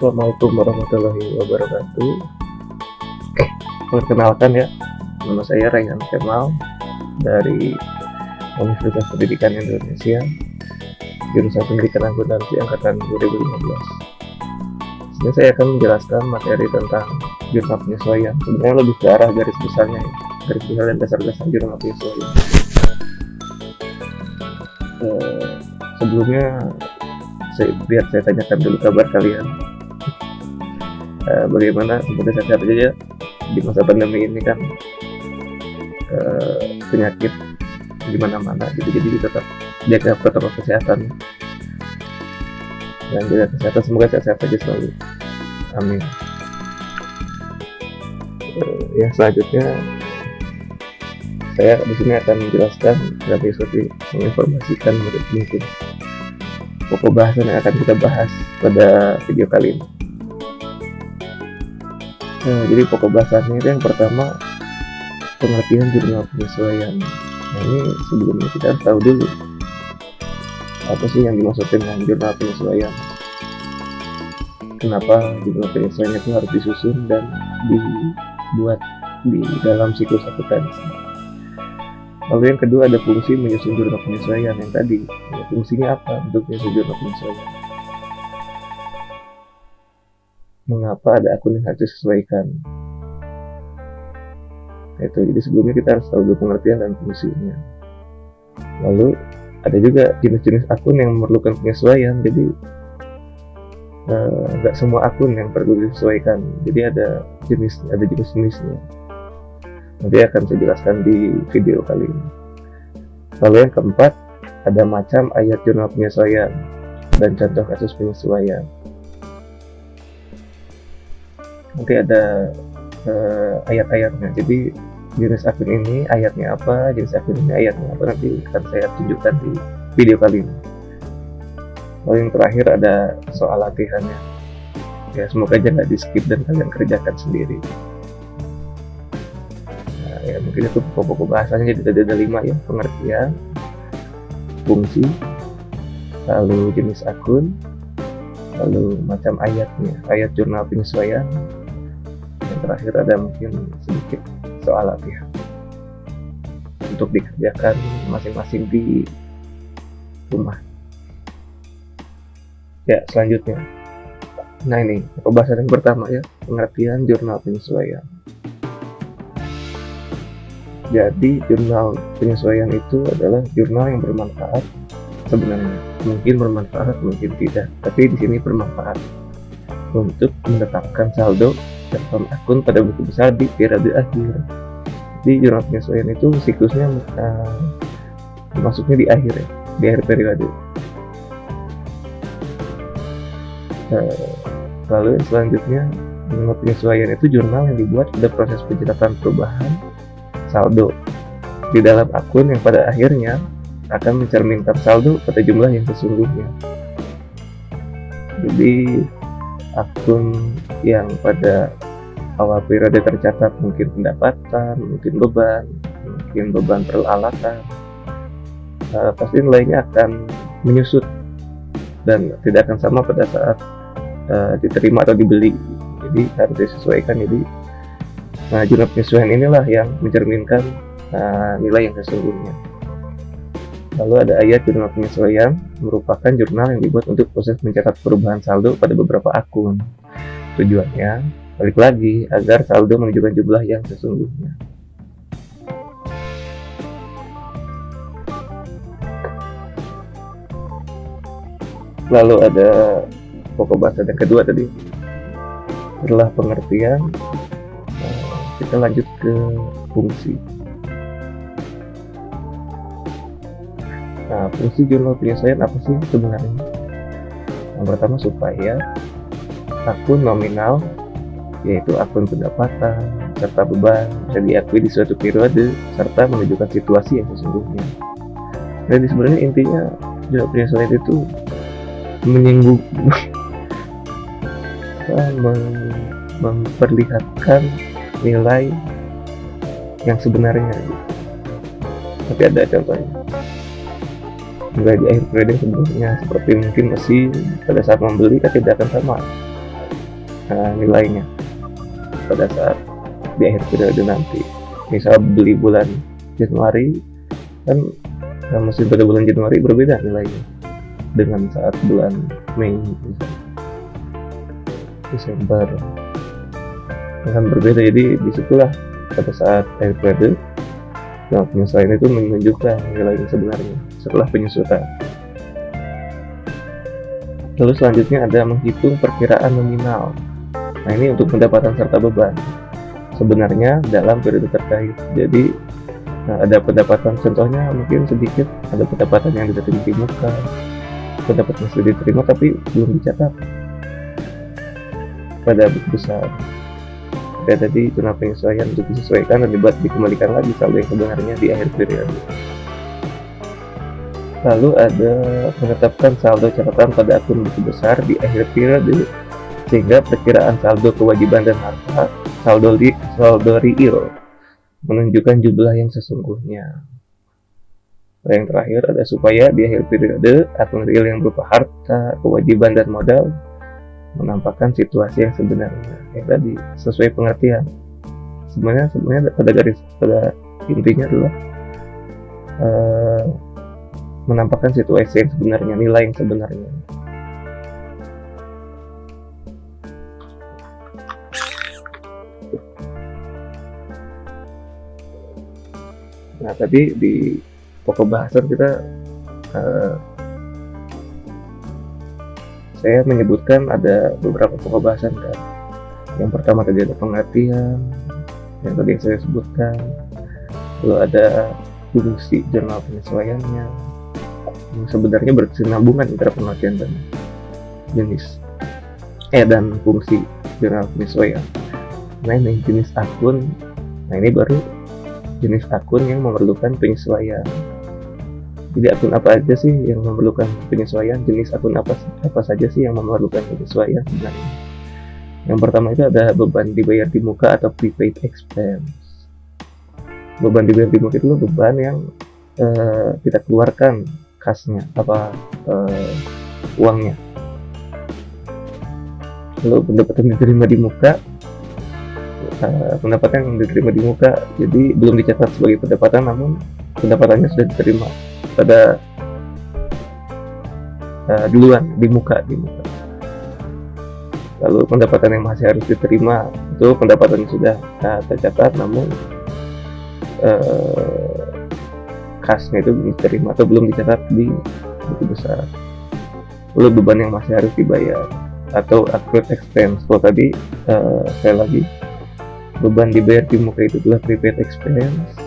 Assalamualaikum warahmatullahi wabarakatuh. Perkenalkan ya, nama saya Rayhan Kemal dari Universitas Pendidikan Indonesia, jurusan Pendidikan Akuntansi angkatan 2015. Sini saya akan menjelaskan materi tentang jurnal penyesuaian. Sebenarnya lebih ke arah garis besarnya ya, garis besar dan dasar-dasar jurnal penyesuaian. Sebelumnya biar saya tanyakan dulu kabar kalian. Bagaimana semoga sehat aja ya di masa pandemi ini kan, penyakit di mana-mana jadi tetap jaga protokol kesehatan dan jaga kesehatan, semoga sehat aja selalu, amin. Ya selanjutnya saya di sini akan menjelaskan dan menginformasikan mungkin pokok bahasan yang akan kita bahas pada video kali ini. Jadi pokok bahasannya itu yang pertama, pengertian jurnal penyesuaian. Nah ini sebelumnya kita harus tahu dulu apa sih yang dimaksud dengan jurnal penyesuaian. Kenapa jurnal penyesuaian itu harus disusun dan dibuat di dalam siklus akuntansi. Lalu yang kedua ada fungsi menyusun jurnal penyesuaian yang tadi. Ya, fungsinya apa untuk menyusun jurnal penyesuaian? Mengapa ada akun yang harus disesuaikan? Itu jadi sebelumnya kita harus tahu dulu pengertian dan fungsinya. Lalu ada juga jenis-jenis akun yang memerlukan penyesuaian. Jadi nggak semua akun yang perlu disesuaikan. Jadi ada jenis-jenisnya. Nanti akan saya jelaskan di video kali ini. Lalu yang keempat, ada macam ayat jurnal penyesuaian dan contoh kasus penyesuaian. Nanti ada ayat-ayatnya. Jadi jenis akun ini ayatnya apa, jenis akun ini ayatnya apa, nanti akan saya tunjukkan di video kali ini. Lalu yang terakhir ada soal latihannya. Ya semoga aja nggak di skip dan kalian kerjakan sendiri. Ya mungkin itu pokok bahasannya. Jadi ada 5 ya, pengertian, fungsi, lalu jenis akun, lalu macam ayatnya, ayat jurnal penyesuaian, yang terakhir ada mungkin sedikit soal latihan untuk dikerjakan masing-masing di rumah. Ya selanjutnya, nah ini pembahasan yang pertama ya, pengertian jurnal penyesuaian. Jadi jurnal penyesuaian itu adalah jurnal yang bermanfaat. Sebenarnya mungkin bermanfaat, mungkin tidak, tapi di sini bermanfaat untuk menetapkan saldo catatan akun pada buku besar di periode akhir. Di jurnal penyesuaian itu siklusnya masuknya di akhir ya, di akhir periode. Lalu selanjutnya, jurnal penyesuaian itu jurnal yang dibuat pada proses pencatatan perubahan saldo di dalam akun yang pada akhirnya akan mencerminkan saldo pada jumlah yang sesungguhnya. Jadi akun yang pada awal periode tercatat mungkin pendapatan, mungkin beban peralatan, pasti nilainya akan menyusut dan tidak akan sama pada saat diterima atau dibeli. Jadi harus disesuaikan. Jadi jurnal penyesuaian inilah yang mencerminkan nilai yang sesungguhnya. Lalu ada ayat jurnal penyesuaian, merupakan jurnal yang dibuat untuk proses mencatat perubahan saldo pada beberapa akun. Tujuannya, balik lagi, agar saldo menunjukkan jumlah yang sesungguhnya. Lalu ada pokok bahasan yang kedua tadi. Setelah pengertian, kita lanjut ke fungsi. Nah, fungsi jurnal penyesuaian apa sih sebenarnya? Yang pertama, supaya akun nominal, yaitu akun pendapatan serta beban, bisa diakui di suatu periode serta menunjukkan situasi yang sesungguhnya. Jadi sebenarnya intinya jurnal penyesuaian itu menyinggung memperlihatkan nilai yang sebenarnya gitu. Tapi ada contohnya, nilai di akhir periode sebenarnya seperti mungkin mesin pada saat membeli kan tidak akan sama nilainya pada saat di akhir periode nanti. Misal beli bulan Januari kan mesin pada bulan Januari berbeda nilainya dengan saat bulan Mei misalnya, Desember akan berbeda. Jadi disitulah pada saat akhir periode penyesuaian itu menunjukkan nilai yang sebenarnya setelah penyesuaian. Lalu selanjutnya ada menghitung perkiraan nominal. Nah, ini untuk pendapatan serta beban sebenarnya dalam periode terkait. Jadi ada pendapatan, contohnya mungkin sedikit, ada pendapatan yang diterima di muka, pendapatan sudah diterima tapi belum dicatat pada buku besar. Ada tadi tuna penyesuaian untuk disesuaikan dan dikembalikan lagi saldo yang sebenarnya di akhir periode. Lalu ada menetapkan saldo catatan pada akun buku besar di akhir periode, sehingga perkiraan saldo kewajiban dan harta, saldo real, menunjukkan jumlah yang sesungguhnya. Dan yang terakhir ada supaya di akhir periode akun real yang berupa harta, kewajiban dan modal menampakkan situasi yang sebenarnya. Tadi sesuai pengertian. Sebenarnya pada intinya adalah menampakkan situasi yang sebenarnya, nilai yang sebenarnya. Nah, tadi di pokok bahasan kita saya menyebutkan ada beberapa pokok bahasan kan. Yang pertama tadi ada pengertian, yang tadi saya sebutkan. Lalu ada fungsi jurnal penyesuaiannya, yang sebenarnya berkesinambungan antara pengertian dan jenis dan fungsi jurnal penyesuaian. Nah, ini jenis akun. Nah, ini baru jenis akun yang memerlukan penyesuaian. Jadi akun apa aja sih yang memerlukan penyesuaian? Jenis akun apa saja sih yang memerlukan penyesuaian sebenarnya? Yang pertama itu ada beban dibayar di muka atau prepaid expense. Beban dibayar di muka itu beban yang kita keluarkan kasnya, uangnya. Lalu pendapatan diterima di muka, pendapatan yang diterima di muka, jadi belum dicatat sebagai pendapatan, namun pendapatannya sudah diterima pada duluan di muka. Lalu pendapatan yang masih harus diterima itu pendapatan yang sudah tercatat namun kasnya itu belum diterima atau belum dicatat di buku besar. Lalu beban yang masih harus dibayar atau accrued expense. Kalau tadi sekali lagi, beban dibayar di muka itu adalah prepaid expense,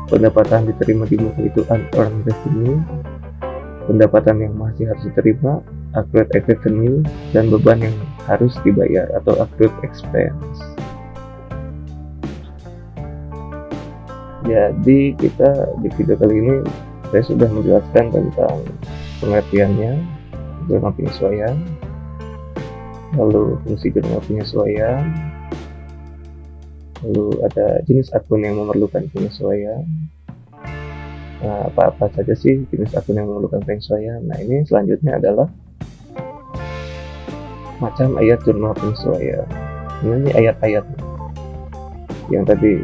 pendapatan diterima di muka itu unearned revenue, pendapatan yang masih harus diterima accrued revenue, dan beban yang harus dibayar atau accrued expense. Jadi kita di video kali ini saya sudah menjelaskan tentang pengertiannya, jurnal penyesuaian, lalu fungsi jurnal penyesuaian, lalu ada jenis akun yang memerlukan penyesuaian. Nah, apa saja sih jenis akun yang memerlukan penyesuaian? Nah, ini selanjutnya adalah macam ayat jurnal penyesuaian. Ini ayat-ayat yang tadi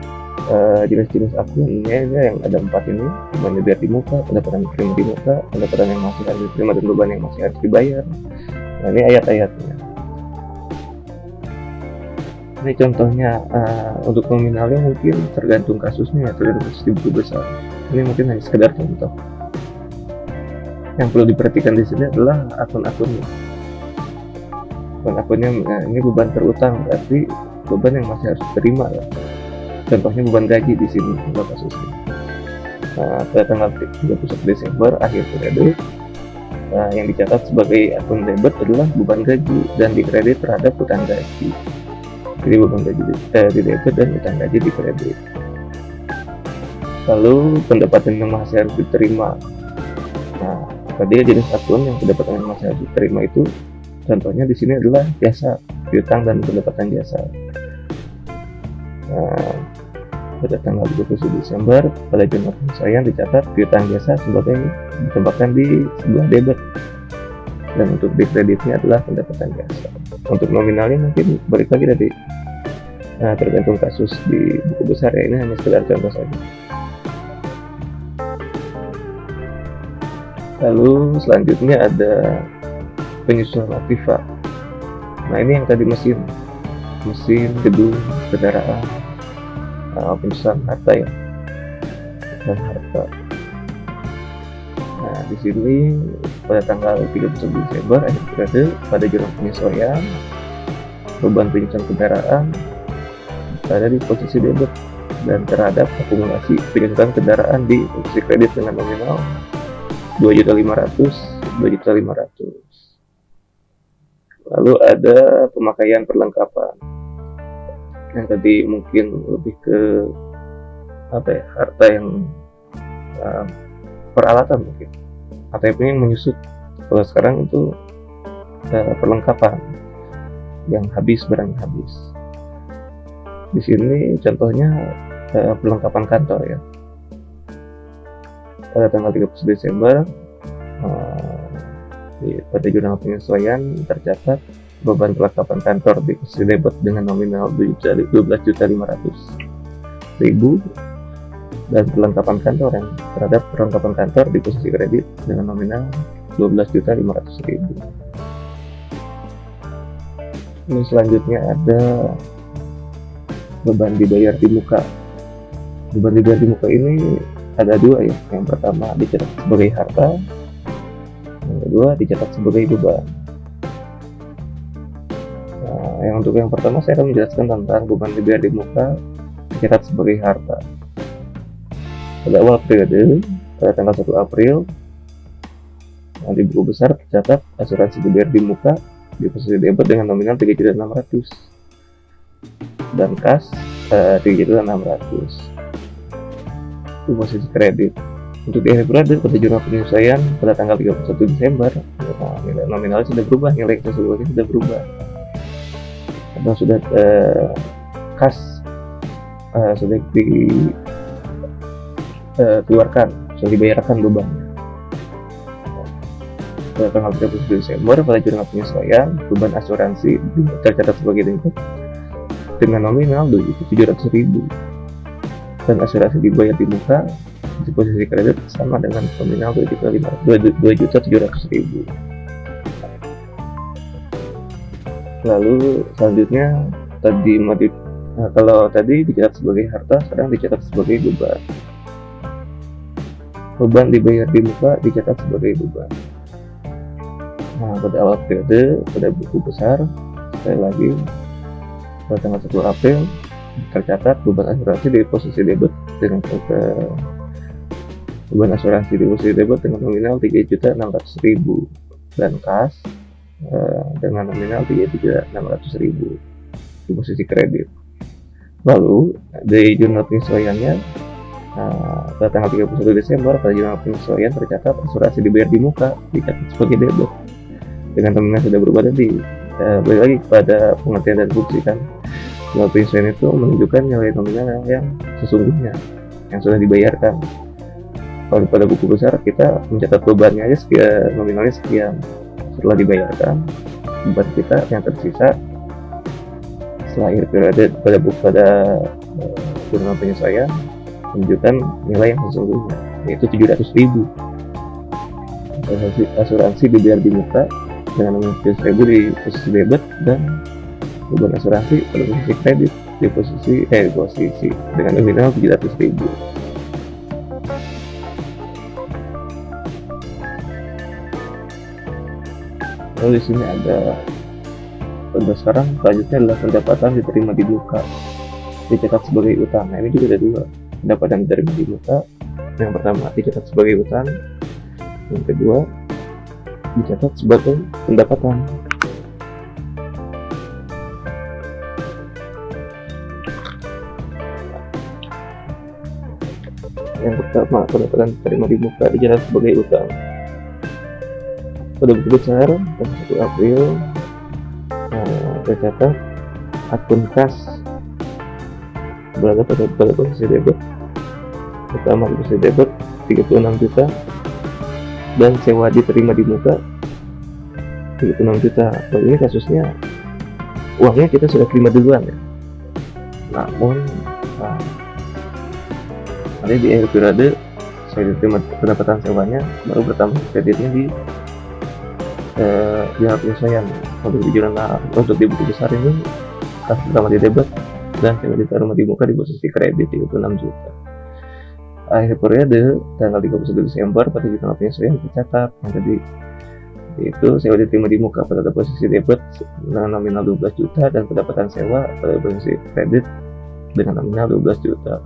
jenis-jenis akunnya yang ada 4 ini, beban dibayar di muka, pendapatan diterima di muka, pendapatan yang masih harus diterima, dan beban yang masih harus dibayar. Nah, ini ayat-ayatnya. Ini contohnya, untuk nominalnya mungkin tergantung kasusnya, tergantung kasus di buku besar. Ini mungkin hanya sekedar contoh. Yang perlu diperhatikan di sini adalah akun-akunnya. Akun-akunnya, nah, ini beban terutang, berarti beban yang masih harus diterima ya. Contohnya beban gaji di sini untuk kasusnya. Nah, pada tanggal 31 Desember akhir periode, yang dicatat sebagai akun debit adalah beban gaji dan dikredit terhadap utang gaji. Jadi beban gaji di debit dan utang gaji di kredit. Lalu pendapatan yang masih harus diterima. Nah, tadi jenis akun yang pendapatan yang masih harus diterima itu contohnya di sini adalah jasa, piutang, dan pendapatan jasa. Nah, pada tanggal 27 Desember pada jurnal penyesuaian dicatat piutang jasa sebagai ditempatkan di sebelah debit. dan untuk di kreditnya adalah pendapatan biasa. Untuk nominalnya mungkin balik lagi tadi, tergantung kasus di buku besar ya, ini hanya sekedar contoh saja. Lalu selanjutnya ada penyusunan aktiva. Nah ini yang tadi mesin, gedung, kendaraan, penyusunan harta ya, dan harta. Nah di sini pada tanggal 31 Desember akhir periode pada jurnal penyesuaian beban penyusunan kendaraan berada di posisi debit dan terhadap akumulasi penyusunan kendaraan di posisi kredit dengan nominal 2.500.000. Lalu ada pemakaian perlengkapan yang tadi mungkin lebih ke harta yang peralatan mungkin, atau yang menyusut. Kalau sekarang itu perlengkapan yang habis, barang yang habis. Di sini contohnya perlengkapan kantor ya. Pada tanggal 31 Desember pada jurnal penyesuaian tercatat beban perlengkapan kantor di posisi debit dengan nominal 12.500.000 dan perlengkapan kantor yang terhadap perlengkapan kantor di posisi kredit dengan nominal 12.500.000. Ini selanjutnya ada beban dibayar di muka. Beban dibayar di muka ini ada dua ya. Yang pertama dicatat sebagai harta, yang kedua dicatat sebagai beban. Nah, yang untuk yang pertama saya akan menjelaskan tentang beban dibayar di muka dicatat sebagai harta. Pada awal periode, pada tanggal 1 April, di buku besar tercatat asuransi dibayar di muka di posisi debit dengan nominal 3.600.000 dan kas 3.600.000 di posisi kredit. Untuk di akhir periode pada jurnal penyesuaian pada tanggal 31 Desember, nilai nominalnya sudah berubah, nilai keseluruhannya sudah berubah, karena sudah kas sudah dikeluarkan, sudah dibayarkan bebannya. Pada tanggal 31 Desember pada jurnal penyesuaian beban asuransi tercatat sebagai debit dengan nominal 2.700.000 dan asuransi dibayar di muka di posisi kredit sama dengan nominal 2.700.000. Lalu selanjutnya kalau tadi dicatat sebagai harta, sekarang dicatat sebagai beban. Beban dibayar di muka dicatat sebagai beban. Nah, pada awal periode pada buku besar sekali lagi pada tanggal 1 April tercatat beban asuransi di posisi debit dengan beban asuransi di posisi debit dengan nominal 3.600.000 dan kas dengan nominal 3.600.000 di posisi kredit. Lalu di jurnal penyesuaiannya pada tanggal 31 Desember pada jurnal penyesuaian tercatat asuransi dibayar di muka dicatat sebagai debit dengan nominal sudah berubah tadi. Balik lagi pada pengertian dan fungsi kan. Jurnal penyesuaian itu menunjukkan nilai nominal yang sesungguhnya yang sudah dibayarkan. Kalau pada buku besar kita mencatat bebannya aja sekian, nominalnya sekian, setelah dibayarkan beban kita yang tersisa setelah akhir periode pada jurnal penyesuaian menunjukkan nilai yang sesungguhnya, yaitu 700.000. Asuransi dibayar di muka dengan nominal 700.000 di posisi debit dan beban asuransi pada posisi kredit di posisi dengan nominal 700.000. Lalu di sini ada sekarang selanjutnya adalah pendapatan diterima di muka dicatat sebagai utang. Nah ini juga ada dua, pendapatan diterima di muka. Yang pertama dicatat sebagai utang, yang kedua dicatat sebagai pendapatan. Yang pertama pendapatan diterima di muka dicatat sebagai utang. Pada buku besar tanggal 1 April tercatat akun kas berada pada posisi debit. Pertama posisi debit 36 juta dan sewa diterima di muka 36 juta. Kalau ini kasusnya uangnya kita sudah terima duluan ya, namun nanti di akhir periode saya diterima pendapatan sewanya, baru bertambah kreditnya di jurnal penyesuaian. Untuk di buku besar ini kas pertama di debit dan saya ditaruh di muka di posisi kredit 36 juta. Akhir periode tanggal 31 Desember pada jurnal penyesuaian tercatat yang tadi itu sewa diterima di muka pada posisi debit dengan nominal 12 juta dan pendapatan sewa pada posisi kredit dengan nominal 12 juta.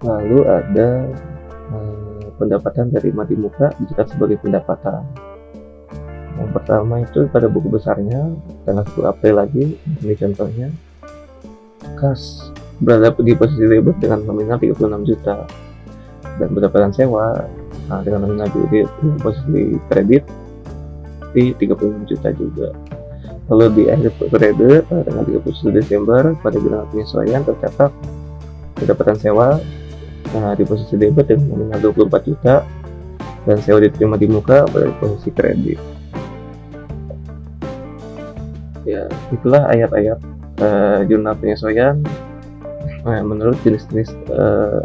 Lalu ada pendapatan dari mati muka dicatat sebagai pendapatan. Yang pertama itu pada buku besarnya tanggal 10 April lagi, ini contohnya, kas berada di posisi debit dengan nominal 36 juta dan pendapatan sewa dengan nominal di posisi kredit di 36 juta juga. Lalu di akhir periode pada tanggal 31 Desember pada jurnal penyesuaian tercatat pendapatan sewa di posisi debit dengan nominal 24 juta dan sewa diterima di muka pada posisi kredit. Ya, itulah ayat-ayat jurnal penyesuaian menurut jenis-jenis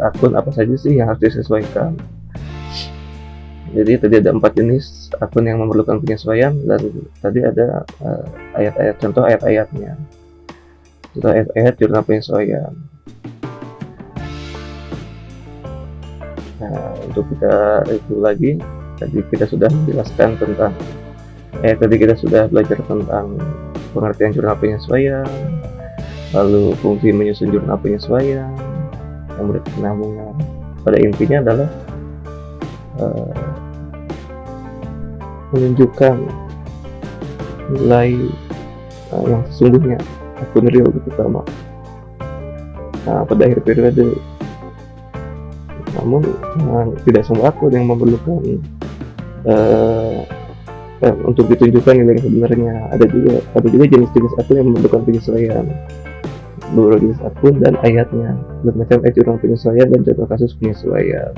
akun apa saja sih yang harus disesuaikan. Jadi tadi ada 4 jenis akun yang memerlukan penyesuaian dan tadi ada ayat-ayat, contoh ayat-ayatnya, contoh ayat-ayat jurnal penyesuaian. Nah, untuk kita itu lagi, tadi kita sudah menjelaskan tentang tadi kita sudah belajar tentang pengertian jurnal penyesuaian, lalu fungsi menyusun jurnal penyesuaian yang berkesinambungan. Pada intinya adalah menunjukkan nilai yang sesungguhnya, akun real pertama pada akhir periode. Namun tidak semua akun yang memerlukan untuk ditunjukkan nilai yang sebenarnya. Ada juga jenis-jenis akun yang memerlukan penyesuaian, beberapa jenis akun dan ayatnya, bermacam jurnal penyesuaian dan contoh kasus penyesuaian.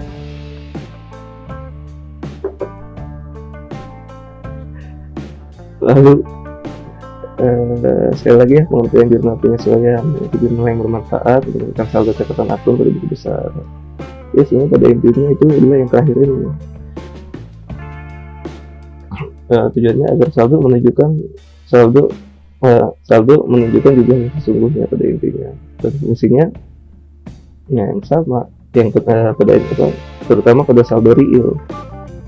Lalu sekali lagi ya, pengertian jurnal penyesuaian, yaitu jurnal yang bermanfaat untuk menekan saldo catatan akun pada buku besar. Ya, sebenarnya pada intinya itu adalah yang terakhir ini. Tujuannya agar saldo menunjukkan jumlah yang sesungguhnya pada intinya, dan fungsinya yang sama, yang terutama pada saldo real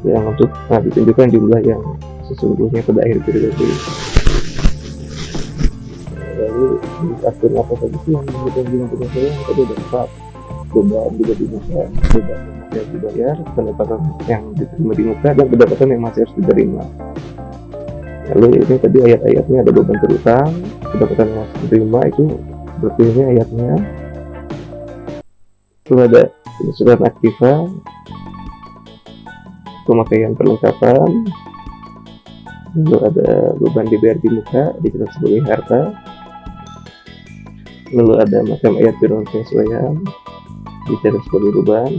yang untuk ditunjukkan jumlah yang sesungguhnya pada akhir periode. Lalu akun apa saja sih yang menunjukkan jumlah penyesuaian? Tadi ada 4. Beban juga di muka, beban yang masih harus dibayar, pendapatan yang diterima di muka, dan pendapatan yang masih harus diterima. Lalu ini tadi ayat-ayatnya ada beban terutang, pendapatan yang harus diterima itu seperti ini ayatnya. Lalu ada penyesuaian aktiva, pemakaian perlengkapan, lalu ada beban dibayar di muka dicatat sebagai harta, lalu ada macam ayat jurnal penyesuaian dicatat sebagai beban,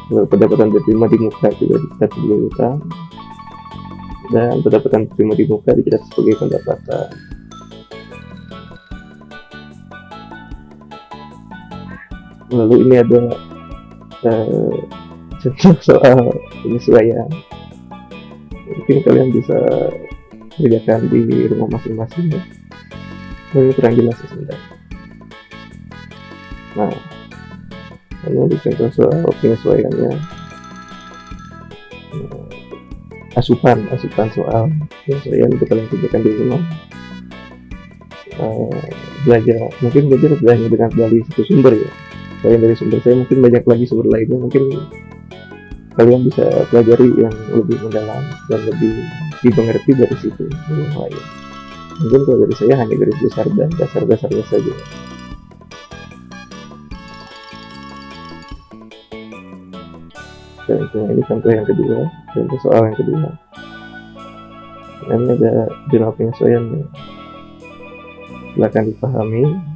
lalu pendapatan diterima di muka juga dicatat sebagai utang, dan pendapatan diterima di muka dicatat sebagai pendapatan. Lalu ini ada contoh soal penyesuaian. Mungkin kalian bisa kerjakan di rumah masing-masing ya. Ini kurang jelas sebenarnya. Nah, lalu di contoh soal penyesuaiannya, asupan soal penyesuaian itu kalian kerjakan di rumah. Belajar hanya dengan dari satu sumber ya. Selain dari sumber saya mungkin banyak lagi sumber lainnya, mungkin kalian bisa pelajari yang lebih mendalam dan lebih dimengerti dari situ yang lain. Mungkin kalau dari saya hanya garis besar dan dasar-dasarnya saja. Dan ini contoh yang kedua, contoh soal yang kedua. Ini ada jurnal penyesuaian ya. Silakan dipahami.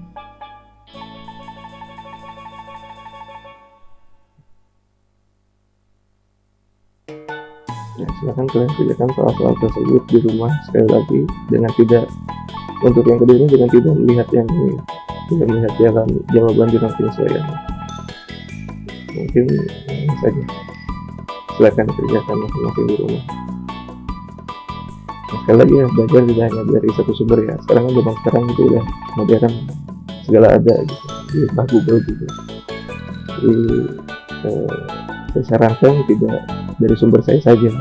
Silakan kalian kerjakan soal-soal tersebut di rumah sekali lagi dengan tidak, untuk yang kedua ini dengan tidak melihat yang ini, tidak melihat jawaban jurnal penyesuaian. Mungkin saja. Silakan kerjakan masing-masing di rumah. Nah, sekali lagi ya, belajar tidak hanya dari satu sumber ya. Sekarang kan zaman sekarang itu udah modern, segala ada gitu di Google gitu. Jadi saya sarankan tidak dari sumber saya saja,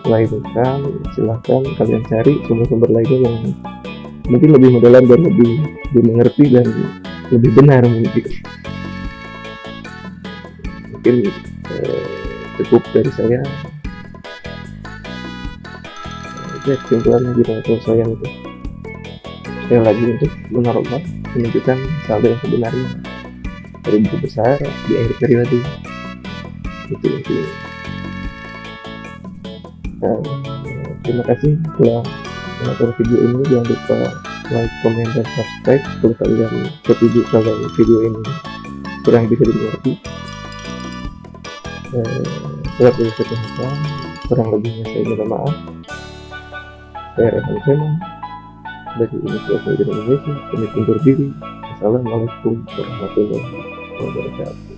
melainkan silahkan kalian cari sumber-sumber lainnya yang mungkin lebih mendalam dan lebih dimengerti dan lebih benar mungkin. Cukup dari saya. Itu kesimpulannya di dalam penyesuaian itu. Sekali lagi untuk menormal menunjukkan saldo yang sebenarnya dari buku besar di akhir periode itu intinya. Terima kasih telah menonton video ini. Jangan lupa like, comment, dan subscribe kalau kalian setuju kalau video ini kurang bisa dimengerti. Tetap jaga kesehatan, kurang lebihnya saya minta maaf. Saya Rehan Sena dari Universitas Indonesia, pamit undur diri. Assalamualaikum warahmatullahi wabarakatuh.